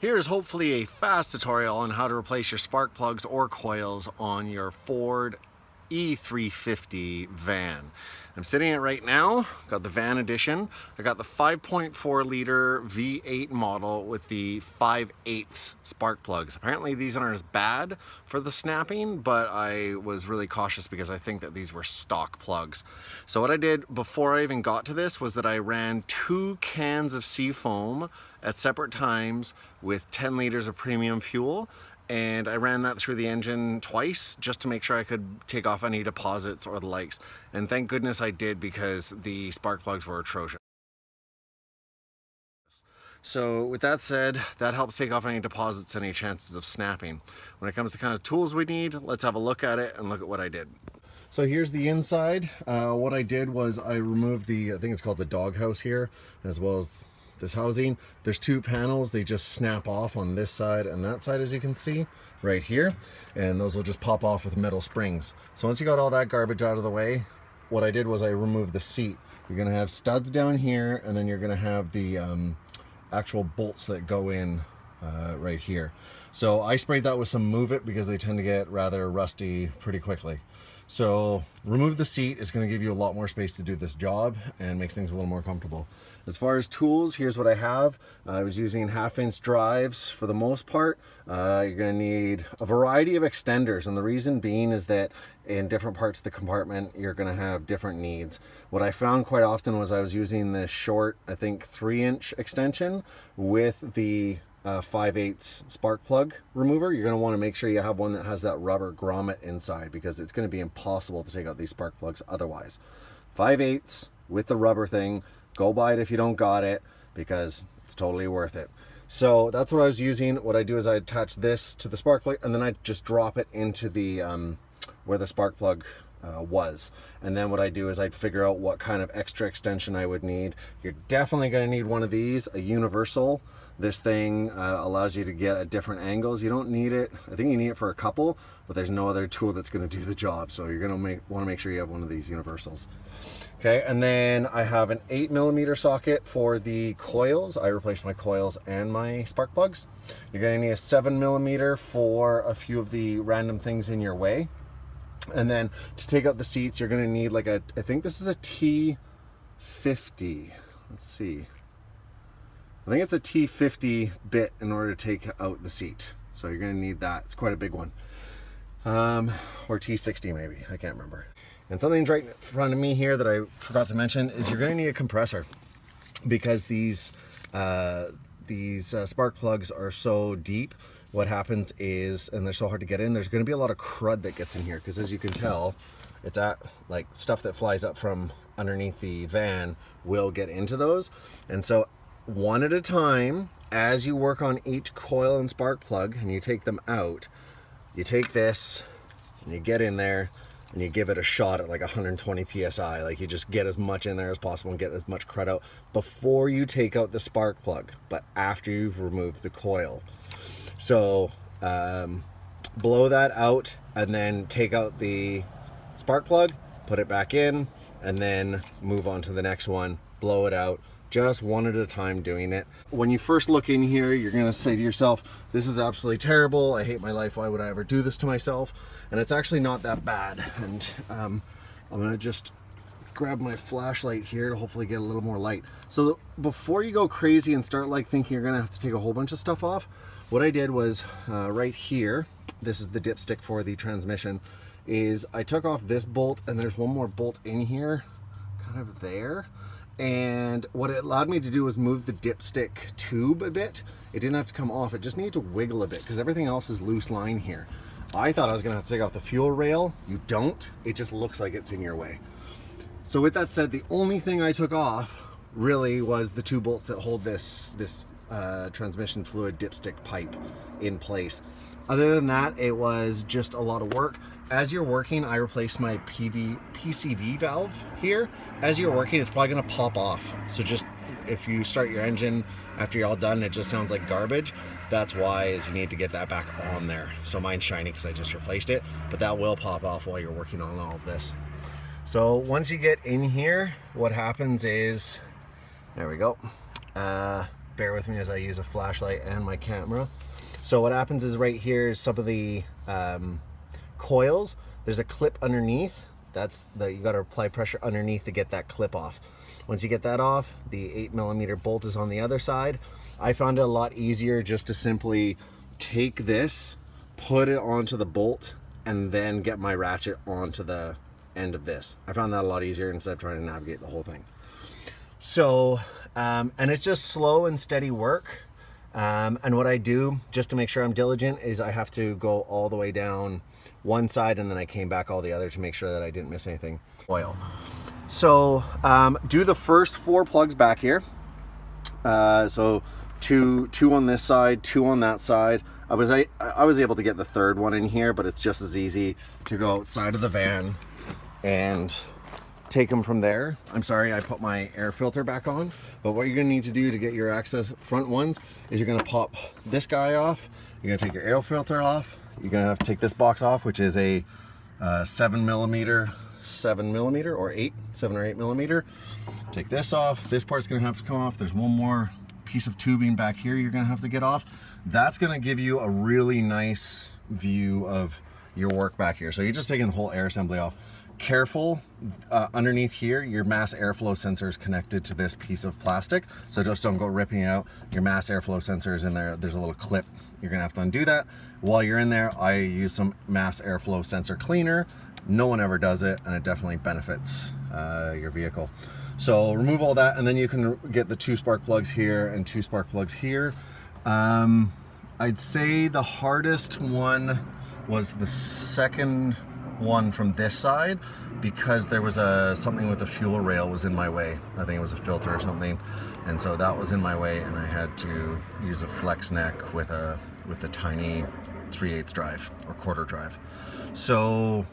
Here's hopefully a fast tutorial on how to replace your spark plugs or coils on your Ford E350 van. I'm sitting in it right now, got the van edition. I got the 5.4 liter V8 model with the 5/8 spark plugs. Apparently these aren't as bad for the snapping, but I was really cautious because I think that these were stock plugs. So what I did before I even got to this was that I ran 2 cans of Seafoam at separate times with 10 liters of premium fuel, and I ran that through the engine twice just to make sure I could take off any deposits or the likes. And thank goodness I did, because the spark plugs were atrocious. So with that said, that helps take off any deposits, any chances of snapping. When it comes to kind of tools we need, let's have a look at it and look at what I did. So here's the inside. What I did was I removed the, I think it's called the doghouse here, as well as this housing. There's 2 panels, they just snap off on this side and that side, as you can see right here, and those will just pop off with metal springs. So once you got all that garbage out of the way, what I did was I removed the seat. You're gonna have studs down here, and then you're gonna have the actual bolts that go in right here. So I sprayed that with some Move It because they tend to get rather rusty pretty quickly. So remove the seat. It's going to give you a lot more space to do this job and makes things a little more comfortable. As far as tools, here's what I have. I was using 1/2-inch drives for the most part. You're going to need a variety of extenders, and the reason being is that in different parts of the compartment you're going to have different needs. What I found quite often was I was using this short, I think 3-inch extension with the 5/8 spark plug remover. You're going to want to make sure you have one that has that rubber grommet inside, because it's going to be impossible to take out these spark plugs otherwise. 5/8 with the rubber thing. Go buy it if you don't got it, because it's totally worth it. So that's what I was using. What I do is I attach this to the spark plug, and then I just drop it into the where the spark plug was. And then what I do is I'd figure out what kind of extra extension I would need. You're definitely going to need one of these, a universal. This thing allows you to get at different angles. You don't need it. I think you need it for a couple, but there's no other tool that's going to do the job. So you're going to want to make sure you have one of these universals. Okay, and then I have an 8mm socket for the coils. I replaced my coils and my spark plugs. You're going to need a 7mm for a few of the random things in your way. And then to take out the seats, you're going to need like a, I think this is a T50. Let's see. I think it's a T50 bit in order to take out the seat. So you're going to need that. It's quite a big one. Or T60 maybe. I can't remember. And something's right in front of me here that I forgot to mention is you're going to need a compressor, because these spark plugs are so deep. What happens is, and they're so hard to get in, there's going to be a lot of crud that gets in here, because as you can tell, it's at like stuff that flies up from underneath the van will get into those. And so one at a time, as you work on each coil and spark plug and you take them out, you take this and you get in there and you give it a shot at like 120 psi. Like, you just get as much in there as possible and get as much crud out before you take out the spark plug, but after you've removed the coil. So blow that out and then take out the spark plug, put it back in, and then move on to the next one, blow it out. Just one at a time doing it. When you first look in here, you're gonna say to yourself, this is absolutely terrible. I hate my life. Why would I ever do this to myself? And it's actually not that bad. And I'm gonna just grab my flashlight here to hopefully get a little more light. So before you go crazy and start like thinking you're gonna have to take a whole bunch of stuff off, what I did was right here, this is the dipstick for the transmission, is I took off this bolt, and there's one more bolt in here, kind of there. And what it allowed me to do was move the dipstick tube a bit. It didn't have to come off, it just needed to wiggle a bit, because everything else is loose line here. I thought I was gonna have to take off the fuel rail. You don't, it just looks like it's in your way. So with that said, the only thing I took off really was the 2 bolts that hold this transmission fluid dipstick pipe in place. Other than that, it was just a lot of work. As you're working, I replaced my PCV valve here. As you're working, it's probably gonna pop off. So just, if you start your engine after you're all done, it just sounds like garbage. That's why is you need to get that back on there. So mine's shiny because I just replaced it, but that will pop off while you're working on all of this. So once you get in here, what happens is, there we go. bear with me as I use a flashlight and my camera. So what happens is right here is some of the coils. There's a clip underneath. You got to apply pressure underneath to get that clip off. Once you get that off, the 8mm bolt is on the other side. I found it a lot easier just to simply take this, put it onto the bolt, and then get my ratchet onto the end of this. I found that a lot easier instead of trying to navigate the whole thing. So, and it's just slow and steady work. And what I do, just to make sure I'm diligent, is I have to go all the way down one side, and then I came back all the other to make sure that I didn't miss anything. Oil. So, do the first 4 plugs back here. So two on this side, 2 on that side. I was able to get the 3rd one in here, but it's just as easy to go outside of the van and take them from there. I'm sorry, I put my air filter back on, but what you're gonna need to do to get your access front ones is you're gonna pop this guy off, you're gonna take your air filter off, you're gonna have to take this box off, which is a 7 or 8 millimeter. Take this off. This part's gonna have to come off. There's one more piece of tubing back here you're gonna have to get off. That's gonna give you a really nice view of your work back here. So you're just taking the whole air assembly off. Careful, underneath here, your mass airflow sensor is connected to this piece of plastic, so just don't go ripping out. Your mass airflow sensor is in there. There's a little clip. You're gonna have to undo that. While you're in there, I use some mass airflow sensor cleaner. No one ever does it, and it definitely benefits your vehicle. So remove all that, and then you can get the 2 spark plugs here and 2 spark plugs here. I'd say the hardest one was the second one from this side, because there was something with the fuel rail was in my way. I think it was a filter or something, and so that was in my way, and I had to use a flex neck with a tiny 3/8 drive or quarter drive. So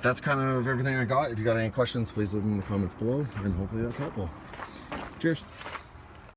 that's kind of everything I got. If you got any questions, please leave them in the comments below, and hopefully that's helpful. Cheers.